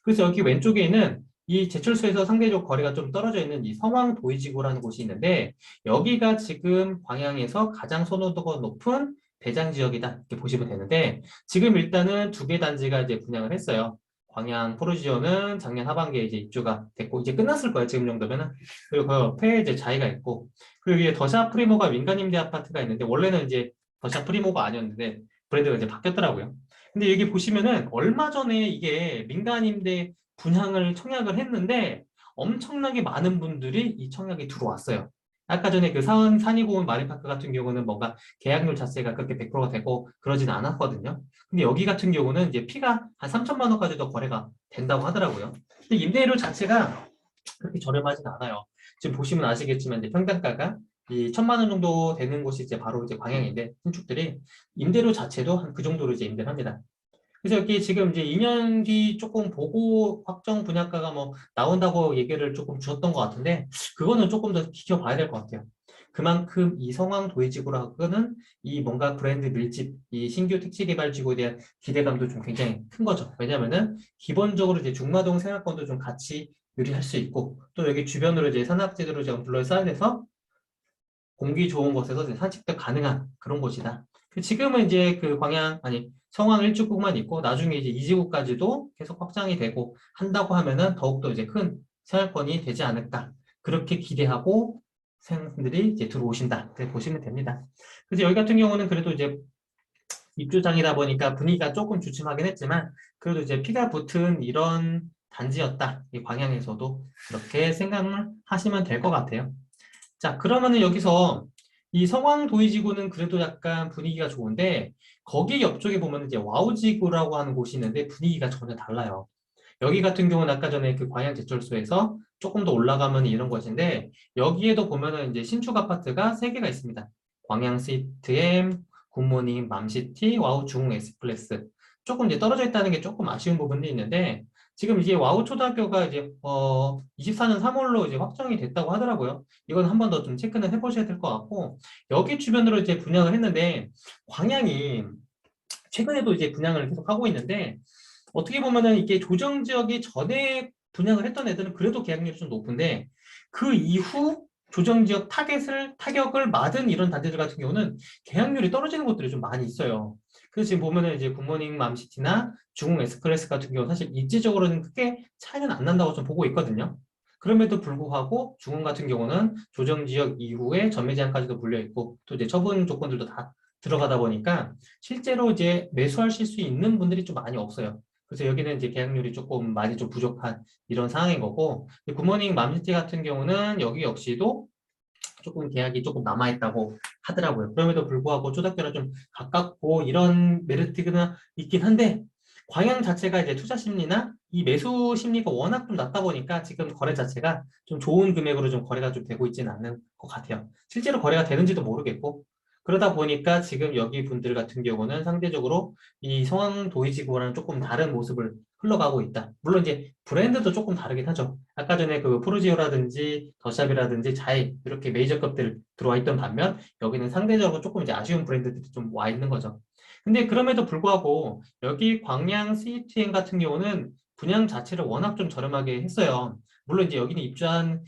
그래서 여기 왼쪽에는 이 제철소에서 상대적 거리가 좀 떨어져 있는 이 성황 도이지구라는 곳이 있는데 여기가 지금 광양에서 가장 선호도가 높은 대장 지역이다 이렇게 보시면 되는데 지금 일단은 두 개 단지가 이제 분양을 했어요. 광양 포르지오는 작년 하반기에 이제 입주가 됐고 이제 끝났을 거예요 지금 정도면은 그리고 그 옆에 이제 자이가 있고 그리고 위에 더샤 프리모가 민간 임대 아파트가 있는데 원래는 이제 더샤 프리모가 아니었는데 브랜드가 이제 바뀌었더라고요. 근데 여기 보시면은 얼마 전에 이게 민간 임대 분양을 청약을 했는데 엄청나게 많은 분들이 이 청약에 들어왔어요. 아까 전에 그 산이고운 마린파크 같은 경우는 뭔가 계약률 자체가 그렇게 100%가 되고 그러진 않았거든요. 근데 여기 같은 경우는 이제 피가 한 3천만 원까지도 거래가 된다고 하더라고요. 근데 임대료 자체가 그렇게 저렴하진 않아요. 지금 보시면 아시겠지만 이제 평당가가 이 1,000만 원 정도 되는 곳이 이제 바로 이제 광양인데 신축들이 임대료 자체도 한 그 정도로 이제 임대를 합니다. 그래서 여기 지금 이제 2년 뒤 조금 보고 확정 분양가가 뭐 나온다고 얘기를 조금 주셨던 것 같은데 그거는 조금 더 지켜봐야 될 것 같아요. 그만큼 이 성황 도시지구라고는 이 뭔가 브랜드 밀집, 이 신규 택지 개발 지구에 대한 기대감도 좀 굉장히 큰 거죠. 왜냐면은 기본적으로 이제 중마동 생활권도 좀 같이 유리할 수 있고 또 여기 주변으로 이제 산악지대로 지금 둘러싸여 서 공기 좋은 곳에서 이제 산책도 가능한 그런 곳이다. 지금은 이제 그 광양, 아니, 성황 1지구만 있고, 나중에 이제 2지구까지도 계속 확장이 되고 한다고 하면은 더욱더 이제 큰 생활권이 되지 않을까. 그렇게 기대하고 사람들이 이제 들어오신다. 그렇게 보시면 됩니다. 그래서 여기 같은 경우는 그래도 이제 입주장이다 보니까 분위기가 조금 주춤하긴 했지만, 그래도 이제 피가 붙은 이런 단지였다. 이 광양에서도 그렇게 생각을 하시면 될 것 같아요. 자, 그러면은 여기서 이 성황도의지구는 그래도 약간 분위기가 좋은데 거기 옆쪽에 보면 이제 와우지구라고 하는 곳이 있는데 분위기가 전혀 달라요. 여기 같은 경우는 아까 전에 그 광양제철소에서 조금 더 올라가면 이런 곳인데 여기에도 보면은 이제 신축 아파트가 3개가 있습니다. 광양 스위트엠, 굿모닝, 맘시티, 와우 중흥 에스플레스. 조금 이제 떨어져 있다는 게 조금 아쉬운 부분도 있는데 지금 이제 와우 초등학교가 이제 24년 3월로 이제 확정이 됐다고 하더라고요. 이건 한 번 더 좀 체크는 해보셔야 될 것 같고 여기 주변으로 이제 분양을 했는데 광양이 최근에도 이제 분양을 계속 하고 있는데 어떻게 보면은 이게 조정 지역이 전에 분양을 했던 애들은 그래도 계약률이 좀 높은데 그 이후 조정 지역 타격을 맞은 이런 단지들 같은 경우는 계약률이 떨어지는 곳들이 좀 많이 있어요. 그래서 지금 보면은 이제 굿모닝 맘시티나 중흥 에스프레스 같은 경우 사실 입지적으로는 크게 차이는 안 난다고 좀 보고 있거든요. 그럼에도 불구하고 중흥 같은 경우는 조정 지역 이후에 전매 제한까지도 물려 있고 또 이제 처분 조건들도 다 들어가다 보니까 실제로 이제 매수하실 수 있는 분들이 좀 많이 없어요. 그래서 여기는 이제 계약률이 조금 많이 좀 부족한 이런 상황인 거고 굿모닝 맘시티 같은 경우는 여기 역시도 조금 계약이 조금 남아있다고 하더라고요. 그럼에도 불구하고 초등학교랑 좀 가깝고 이런 메리트가 있긴 한데 광양 자체가 이제 투자 심리나 이 매수 심리가 워낙 좀 낮다 보니까 지금 거래 자체가 좀 좋은 금액으로 좀 거래가 좀 되고 있지는 않는 것 같아요. 실제로 거래가 되는지도 모르겠고 그러다 보니까 지금 여기 분들 같은 경우는 상대적으로 이 성황 도이지구와는 조금 다른 모습을 흘러가고 있다. 물론 이제 브랜드도 조금 다르긴 하죠. 아까 전에 그 프루지오라든지 더샵이라든지 자이 이렇게 메이저급들 들어와 있던 반면 여기는 상대적으로 조금 이제 아쉬운 브랜드들이 좀 와 있는 거죠. 근데 그럼에도 불구하고 여기 광양 CTN 같은 경우는 분양 자체를 워낙 좀 저렴하게 했어요. 물론 이제 여기는 입주한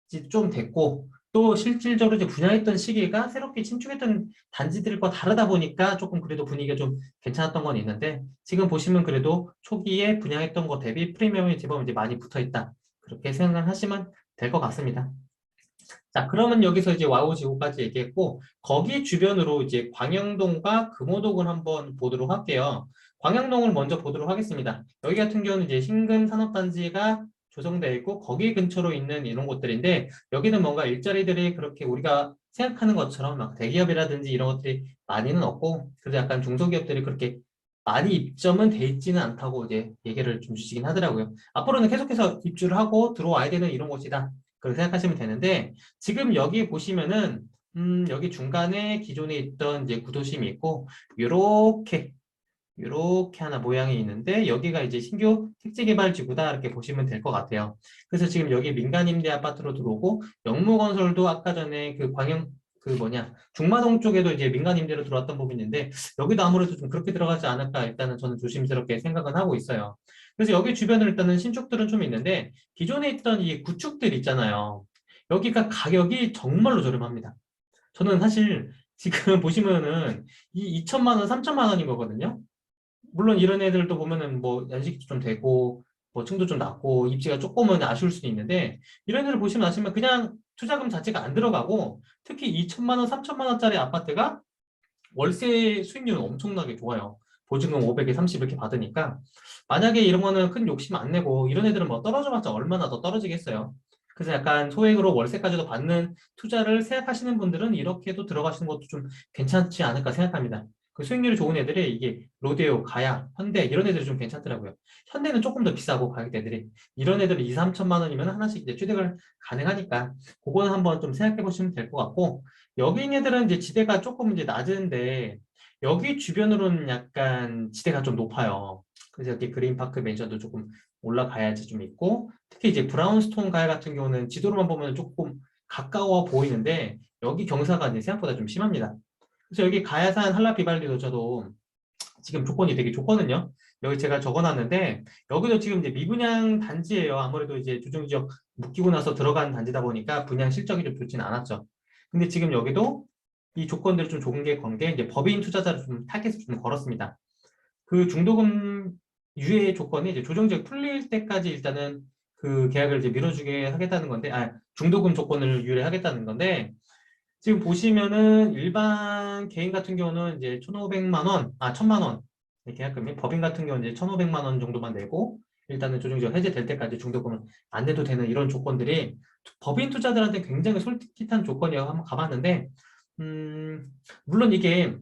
지 좀 됐고 또 실질적으로 이제 분양했던 시기가 새롭게 신축했던 단지들과 다르다 보니까 조금 그래도 분위기가 좀 괜찮았던 건 있는데 지금 보시면 그래도 초기에 분양했던 것 대비 프리미엄이 제법 이제 많이 붙어 있다. 그렇게 생각을 하시면 될 것 같습니다. 자, 그러면 여기서 이제 와우 지구까지 얘기했고 거기 주변으로 이제 광영동과 금호동을 한번 보도록 할게요. 광영동을 먼저 보도록 하겠습니다. 여기 같은 경우는 이제 신금 산업단지가 조성되어 있고 거기 근처로 있는 이런 곳들인데 여기는 뭔가 일자리들이 그렇게 우리가 생각하는 것처럼 막 대기업이라든지 이런 것들이 많이는 없고 그래도 약간 중소기업들이 그렇게 많이 입점은 돼 있지는 않다고 이제 얘기를 좀 주시긴 하더라고요. 앞으로는 계속해서 입주를 하고 들어와야 되는 이런 곳이다. 그렇게 생각하시면 되는데 지금 여기 보시면은 여기 중간에 기존에 있던 이제 구도심이 있고 요렇게 하나 모양이 있는데 여기가 이제 신규 택지개발지구다 이렇게 보시면 될 것 같아요. 그래서 지금 여기 민간임대 아파트로 들어오고 영무건설도 아까 전에 그 광영 그 뭐냐 중마동 쪽에도 이제 민간임대로 들어왔던 부분이 있는데 여기도 아무래도 좀 그렇게 들어가지 않을까 일단은 저는 조심스럽게 생각은 하고 있어요. 그래서 여기 주변으로 일단은 신축들은 좀 있는데 기존에 있던 이 구축들 있잖아요. 여기가 가격이 정말로 저렴합니다. 저는 사실 지금 보시면은 이 2천만 원, 3천만 원인 거거든요. 물론 이런 애들도 보면은 뭐 연식도 좀 되고 뭐 층도 좀 낮고 입지가 조금은 아쉬울 수도 있는데 이런 애들 보시면 아시면 그냥 투자금 자체가 안 들어가고 특히 2천만 원, 3천만 원짜리 아파트가 월세 수익률은 엄청나게 좋아요. 보증금 500에 30 이렇게 받으니까 만약에 이런 거는 큰 욕심 안 내고 이런 애들은 뭐 떨어져봤자 얼마나 더 떨어지겠어요. 그래서 약간 소액으로 월세까지도 받는 투자를 생각하시는 분들은 이렇게도 들어가시는 것도 좀 괜찮지 않을까 생각합니다. 그 수익률이 좋은 애들이 이게 로데오, 가야, 현대 이런 애들이 좀 괜찮더라고요. 현대는 조금 더 비싸고 가격대들이 이런 애들은 2, 3천만 원이면 하나씩 이제 취득을 가능하니까 그거는 한번 좀 생각해 보시면 될 것 같고 여기 있는 애들은 이제 지대가 조금 이제 낮은데 여기 주변으로는 약간 지대가 좀 높아요. 그래서 이렇게 그린파크 맨션도 조금 올라가야지 좀 있고 특히 이제 브라운스톤 가야 같은 경우는 지도로만 보면 조금 가까워 보이는데 여기 경사가 이제 생각보다 좀 심합니다. 그래서 여기 가야산 한라비발디도 저도 지금 조건이 되게 좋거든요. 여기 제가 적어놨는데 여기도 지금 이제 미분양 단지예요. 아무래도 이제 조정지역 묶이고 나서 들어간 단지다 보니까 분양 실적이 좀 좋지는 않았죠. 근데 지금 여기도 이 조건들을 좀 좋은 게 건 게 이제 법인 투자자를 좀 타겟을 좀 걸었습니다. 그 중도금 유예 조건이 이제 조정지역 풀릴 때까지 일단은 그 계약을 이제 밀어주게 하겠다는 건데, 중도금 조건을 유예하겠다는 건데, 지금 보시면은 일반 개인 같은 경우는 이제 1,500만 원, 1,000만 원 계약금이 법인 같은 경우는 이제 1,500만 원 정도만 내고 일단은 조정지역 해제될 때까지 중도금을 안 내도 되는 이런 조건들이 법인 투자들한테 굉장히 솔깃한 조건이라고 한번 가봤는데, 물론 이게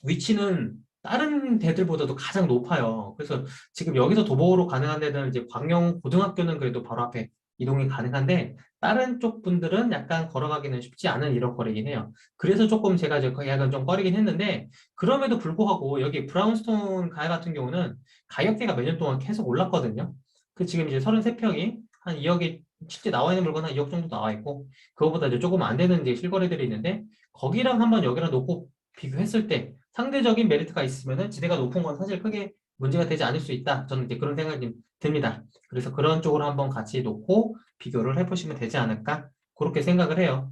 위치는 다른 데들보다도 가장 높아요. 그래서 지금 여기서 도보로 가능한 데는 이제 광영 고등학교는 그래도 바로 앞에 이동이 가능한데 다른 쪽 분들은 약간 걸어가기는 쉽지 않은 이런 거리긴 해요. 그래서 조금 제가 이제 약간 좀 꺼리긴 했는데 그럼에도 불구하고 여기 브라운스톤 가야 같은 경우는 가격대가 몇 년 동안 계속 올랐거든요. 그 지금 이제 33평이 한 2억이 실제 나와 있는 물건 한 2억 정도 나와 있고 그거보다 이제 조금 안 되는 이제 실거래들이 있는데 거기랑 한번 여기랑 놓고 비교했을 때 상대적인 메리트가 있으면 지대가 높은 건 사실 크게 문제가 되지 않을 수 있다. 저는 이제 그런 생각이 듭니다. 그래서 그런 쪽으로 한번 같이 놓고 비교를 해보시면 되지 않을까? 그렇게 생각을 해요.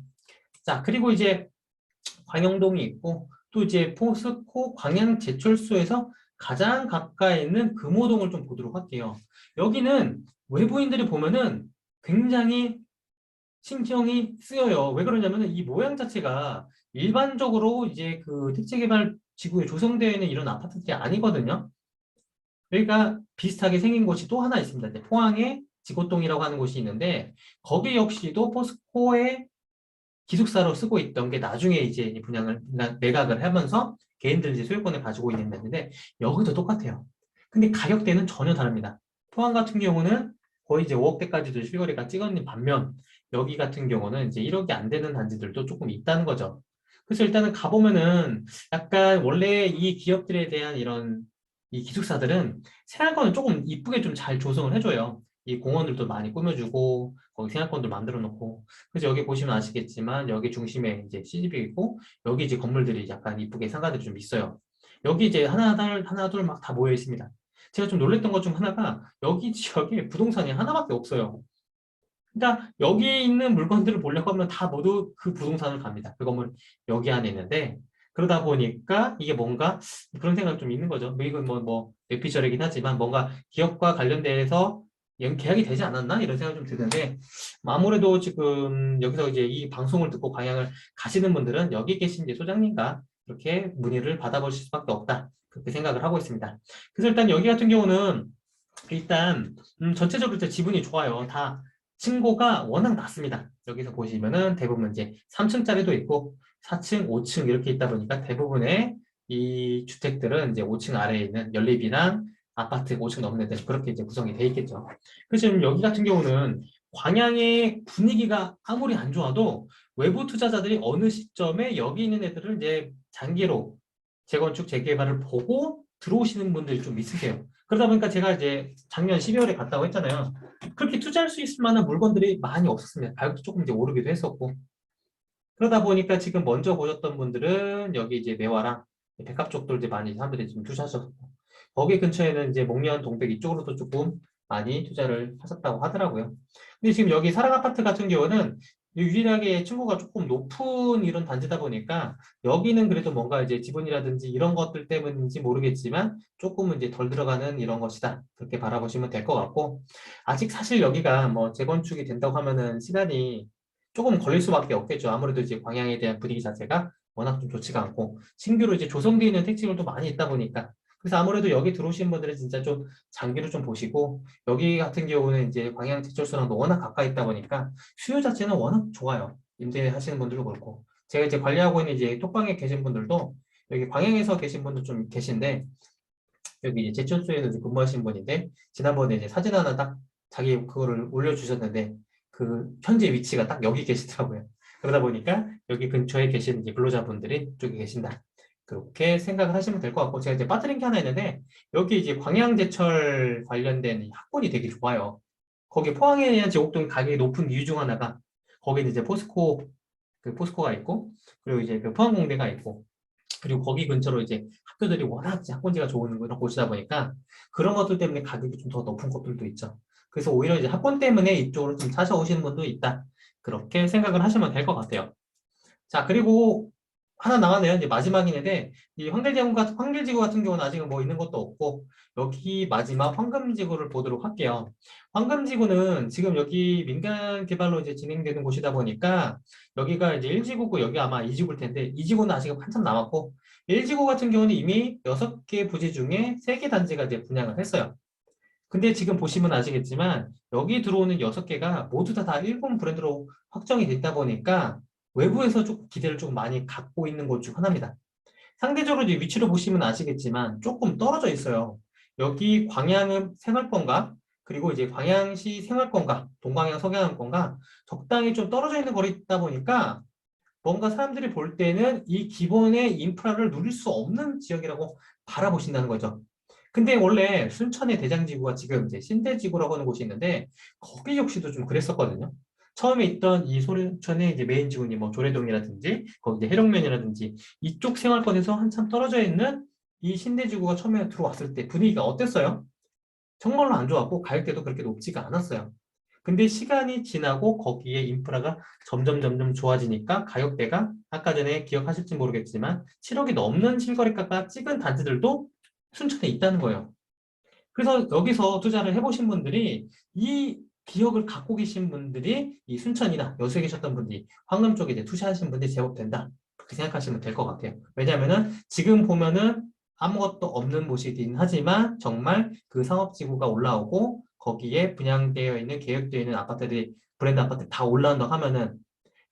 자, 그리고 이제 광영동이 있고 또 이제 포스코 광양제철소에서 가장 가까이 있는 금호동을 좀 보도록 할게요. 여기는 외부인들이 보면은 굉장히 신경이 쓰여요. 왜 그러냐면은 이 모양 자체가 일반적으로 이제 그 택지개발 지구에 조성되어 있는 이런 아파트들이 아니거든요. 그러니까 비슷하게 생긴 곳이 또 하나 있습니다. 이제 포항에 지고동이라고 하는 곳이 있는데 거기 역시도 포스코의 기숙사로 쓰고 있던 게 나중에 이제 이 분양을 매각을 하면서 개인들 이제 소유권을 가지고 있는 데인데 여기도 똑같아요. 근데 가격대는 전혀 다릅니다. 포항 같은 경우는 거의 이제 5억대까지도 실거래가 찍었는 반면 여기 같은 경우는 이제 1억이 안 되는 단지들도 조금 있다는 거죠. 그래서 일단은 가보면은 약간 원래 이 기업들에 대한 이런 이 기숙사들은 생활권을 조금 이쁘게 좀 잘 조성을 해줘요. 이 공원들도 많이 꾸며주고 거기 생활권도 만들어 놓고 그래서 여기 보시면 아시겠지만 여기 중심에 이제 CGV 있고 여기 이제 건물들이 약간 이쁘게 상가들이 좀 있어요. 여기 이제 하나 둘 막 다 모여 있습니다. 제가 좀 놀랬던 것 중 하나가 여기 지역에 부동산이 하나밖에 없어요. 그러니까 여기 있는 물건들을 보려고 하면 다 모두 그 부동산을 갑니다. 그 건물 여기 안에 있는데 그러다 보니까 이게 뭔가 그런 생각이 좀 있는 거죠. 뭐 이건 뭐 뇌피셜이긴 하지만 뭔가 기업과 관련돼서 계약이 되지 않았나 이런 생각이 좀 드는데 아무래도 지금 여기서 이제 이 방송을 듣고 광양을 가시는 분들은 여기 계신 이제 소장님과 이렇게 문의를 받아보실 수밖에 없다. 그렇게 생각을 하고 있습니다. 그래서 일단 여기 같은 경우는 일단 전체적으로 이제 지분이 좋아요. 다 층고가 워낙 낮습니다. 여기서 보시면은 대부분 이제 3층짜리도 있고 4층, 5층 이렇게 있다 보니까 대부분의 이 주택들은 이제 5층 아래에 있는 연립이랑 아파트 5층 넘는 데 그렇게 이제 구성이 돼 있겠죠. 그래서 지금 여기 같은 경우는 광양의 분위기가 아무리 안 좋아도 외부 투자자들이 어느 시점에 여기 있는 애들을 이제 장기로 재건축, 재개발을 보고 들어오시는 분들이 좀 있으세요. 그러다 보니까 제가 이제 작년 12월에 갔다고 했잖아요. 그렇게 투자할 수 있을 만한 물건들이 많이 없었습니다. 가격도 조금 이제 오르기도 했었고. 그러다 보니까 지금 먼저 보셨던 분들은 여기 이제 매화랑 백합 쪽도 이제 많이 사람들이 좀 투자하셨고. 거기 근처에는 이제 목련, 동백 이쪽으로도 조금 많이 투자를 하셨다고 하더라고요. 근데 지금 여기 사랑 아파트 같은 경우는 유일하게 층고가 조금 높은 이런 단지다 보니까 여기는 그래도 뭔가 이제 지분이라든지 이런 것들 때문인지 모르겠지만 조금은 이제 덜 들어가는 이런 것이다. 그렇게 바라보시면 될 것 같고 아직 사실 여기가 뭐 재건축이 된다고 하면은 시간이 조금 걸릴 수밖에 없겠죠. 아무래도 이제 광양에 대한 분위기 자체가 워낙 좀 좋지가 않고 신규로 이제 조성되어 있는 택지들도 많이 있다 보니까 그래서 아무래도 여기 들어오신 분들은 진짜 좀 장기로 좀 보시고, 여기 같은 경우는 이제 광양 제철소랑도 워낙 가까이 있다 보니까 수요 자체는 워낙 좋아요. 임대하시는 분들도 그렇고. 제가 이제 관리하고 있는 이제 톡방에 계신 분들도 여기 광양에서 계신 분들 좀 계신데, 여기 이제 제철소에서 이제 근무하신 분인데, 지난번에 이제 사진 하나 딱 자기 그거를 올려주셨는데, 그 현재 위치가 딱 여기 계시더라고요. 그러다 보니까 여기 근처에 계신 이제 근로자분들이 이쪽에 계신다. 그렇게 생각을 하시면 될 것 같고, 제가 이제 빠뜨린 게 하나 있는데, 여기 이제 광양제철 관련된 이 학군이 되게 좋아요. 거기 포항에 대한 지옥동 가격이 높은 이유 중 하나가, 거기는 이제 포스코, 그 포스코가 있고, 그리고 이제 그 포항공대가 있고, 그리고 거기 근처로 이제 학교들이 워낙 이제 학군지가 좋은 그런 곳이다 보니까 그런 것들 때문에 가격이 좀 더 높은 것들도 있죠. 그래서 오히려 이제 학군 때문에 이쪽으로 좀 찾아오시는 분도 있다. 그렇게 생각을 하시면 될 것 같아요. 자, 그리고 하나 나왔네요. 이제 마지막인데, 이 황길지구 같은 경우는 아직은 뭐 있는 것도 없고, 여기 마지막 황금지구를 보도록 할게요. 황금지구는 지금 여기 민간 개발로 이제 진행되는 곳이다 보니까, 여기가 이제 1지구고, 여기 아마 2지구일 텐데, 2지구는 아직 한참 남았고, 1지구 같은 경우는 이미 6개 부지 중에 3개 단지가 이제 분양을 했어요. 근데 지금 보시면 아시겠지만 여기 들어오는 6개가 모두 다 일본 브랜드로 확정이 됐다 보니까 외부에서 좀 기대를 좀 많이 갖고 있는 곳 중 하나입니다. 상대적으로 이제 위치로 보시면 아시겠지만 조금 떨어져 있어요. 여기 광양은 생활권과 그리고 이제 광양시 생활권과 동광양 석양권과 적당히 좀 떨어져 있는 거리 있다 보니까 뭔가 사람들이 볼 때는 이 기본의 인프라를 누릴 수 없는 지역이라고 바라보신다는 거죠. 근데 원래 순천의 대장지구가 지금 이제 신대지구라고 하는 곳이 있는데 거기 역시도 좀 그랬었거든요. 처음에 있던 이 순천의 이제 메인 지구니 뭐 조례동이라든지 거기 이제 해룡면이라든지 이쪽 생활권에서 한참 떨어져 있는 이 신대지구가 처음에 들어왔을 때 분위기가 어땠어요? 정말로 안 좋았고 가격대도 그렇게 높지가 않았어요. 근데 시간이 지나고 거기에 인프라가 점점 좋아지니까 가격대가 아까 전에 기억하실지 모르겠지만 7억이 넘는 실거래가가 찍은 단지들도 순천에 있다는 거예요. 그래서 여기서 투자를 해보신 분들이 이 기억을 갖고 계신 분들이 이 순천이나 여수에 계셨던 분들이 황금 쪽에 이제 투자하신 분들이 제법 된다. 그렇게 생각하시면 될 것 같아요. 왜냐하면은 지금 보면은 아무것도 없는 곳이긴 하지만 정말 그 상업지구가 올라오고 거기에 분양되어 있는 계획되어 있는 아파트들이 브랜드 아파트 다 올라온다고 하면은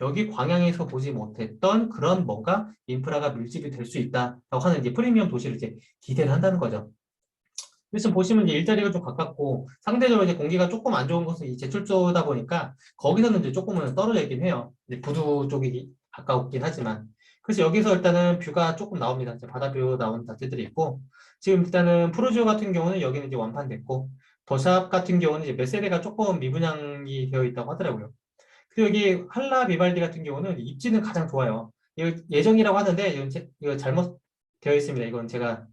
여기 광양에서 보지 못했던 그런 뭔가 인프라가 밀집이 될 수 있다라고 하는 이제 프리미엄 도시를 이제 기대를 한다는 거죠. 지금 보시면 이제 일자리가 좀 가깝고 상대적으로 이제 공기가 조금 안 좋은 곳은 이 제철소다 보니까 거기서는 이제 조금은 떨어져 있긴 해요. 이제 부두 쪽이 가까웠긴 하지만 그래서 여기서 일단은 뷰가 조금 나옵니다. 이제 바다뷰 나오는 자체들이 있고 지금 일단은 프로지오 같은 경우는 여기는 이제 완판됐고 더샵 같은 경우는 이제 몇 세대가 조금 미분양이 되어 있다고 하더라고요. 그리고 여기 한라 비발디 같은 경우는 입지는 가장 좋아요. 이거 예정이라고 하는데 이거 잘못 되어 있습니다. 이건 제가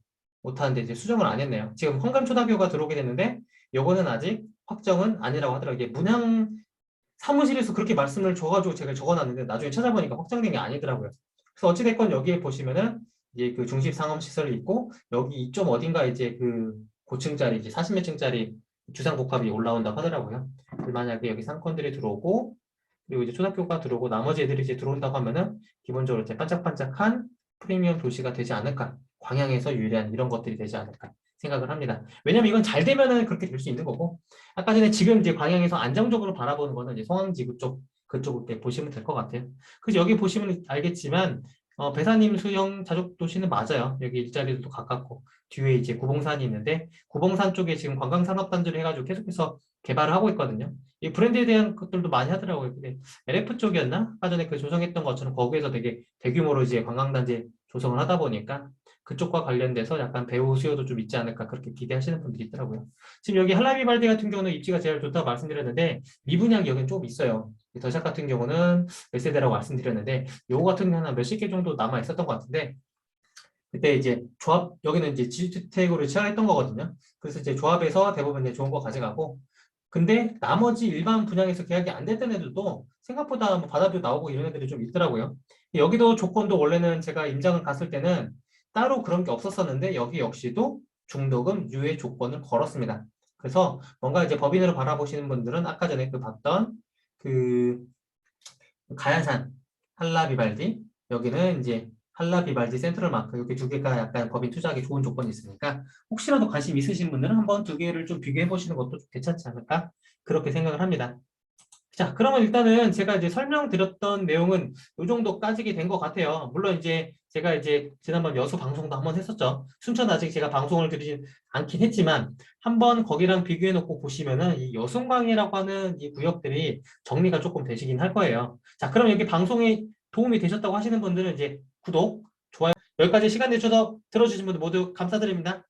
못하는데 이제 수정을 안 했네요. 지금 황감초등학교가 들어오게 됐는데 요거는 아직 확정은 아니라고 하더라고요. 이게 문양 사무실에서 그렇게 말씀을 줘가지고 제가 적어놨는데 나중에 찾아보니까 확정된 게 아니더라고요. 그래서 어찌됐건 여기에 보시면은 이제 그 중심 상업 시설이 있고 여기 이쪽 어딘가 이제 그 고층짜리 이제 40몇 층짜리 주상복합이 올라온다고 하더라고요. 만약에 여기 상권들이 들어오고 그리고 이제 초등학교가 들어오고 나머지 애들이 이제 들어온다고 하면은 기본적으로 이제 반짝반짝한 프리미엄 도시가 되지 않을까. 광양에서 유리한 이런 것들이 되지 않을까 생각을 합니다. 왜냐면 이건 잘 되면은 그렇게 될 수 있는 거고 아까 전에 지금 이제 광양에서 안정적으로 바라보는 거는 이제 성황지구 쪽 그쪽을 때 보시면 될 것 같아요. 그래서 여기 보시면 알겠지만 배산임 수영 자족 도시는 맞아요. 여기 일자리도 가깝고 뒤에 이제 구봉산이 있는데 구봉산 쪽에 지금 관광산업단지를 해가지고 계속해서 개발을 하고 있거든요. 이 브랜드에 대한 것들도 많이 하더라고요. 근데 LF 쪽이었나? 아까 전에 그 조성했던 것처럼 거기에서 되게 대규모로 이제 관광단지 조성을 하다 보니까 그쪽과 관련돼서 약간 배우 수요도 좀 있지 않을까 그렇게 기대하시는 분들이 있더라고요. 지금 여기 할라비발디 같은 경우는 입지가 제일 좋다고 말씀드렸는데 미분양이 여기는 좀 있어요. 더샵 같은 경우는 몇 세대라고 말씀드렸는데 요거 같은 경우는 몇십 개 정도 남아 있었던 것 같은데 그때 이제 조합 여기는 이제 지주택으로 시작했던 거거든요. 그래서 이제 조합에서 대부분 이제 좋은 거 가져가고 근데 나머지 일반 분양에서 계약이 안 됐던 애들도 생각보다 뭐 바다뷰 나오고 이런 애들이 좀 있더라고요. 여기도 조건도 원래는 제가 임장을 갔을 때는 따로 그런 게 없었었는데 여기 역시도 중도금 유예 조건을 걸었습니다. 그래서 뭔가 이제 법인으로 바라보시는 분들은 아까 전에 그 봤던 그 가야산 한라비발디 여기는 이제 한라, 비발디, 센트럴마크 이렇게 두 개가 약간 법인 투자하기 좋은 조건이 있으니까 혹시라도 관심 있으신 분들은 한번 두 개를 좀 비교해 보시는 것도 좀 괜찮지 않을까 그렇게 생각을 합니다. 자, 그러면 일단은 제가 이제 설명드렸던 내용은 이 정도 까지게 된 것 같아요. 물론 이제 제가 이제 지난번 여수 방송도 한번 했었죠. 순천 아직 제가 방송을 드리진 않긴 했지만 한번 거기랑 비교해 놓고 보시면은 이 여순광이라고 하는 이 구역들이 정리가 조금 되시긴 할 거예요. 자, 그럼 여기 방송에 도움이 되셨다고 하시는 분들은 이제 구독, 좋아요, 여기까지 시간 내주셔서 들어주신 분들 모두 감사드립니다.